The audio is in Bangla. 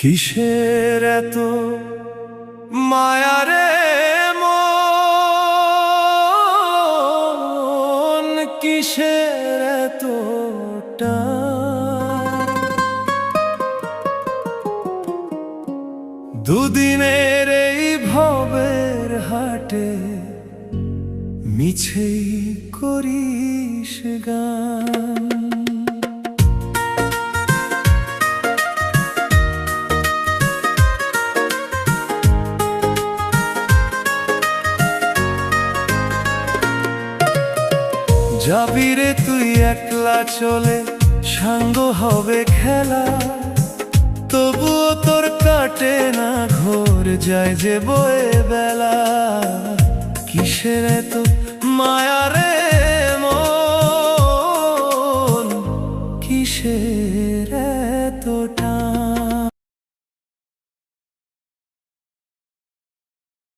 কিসের এত মায়া রে মন, কিসের এত টান? দুদিনের এই ভবের হাটে মিছেই করিস গান। যাবি রে তুই একলা চলে, সাঙ্গ হবে খেলা, তবুও তোর কাটে না ঘোর, যায় যে বয়ে বেলা। কিসের এত মায়া রে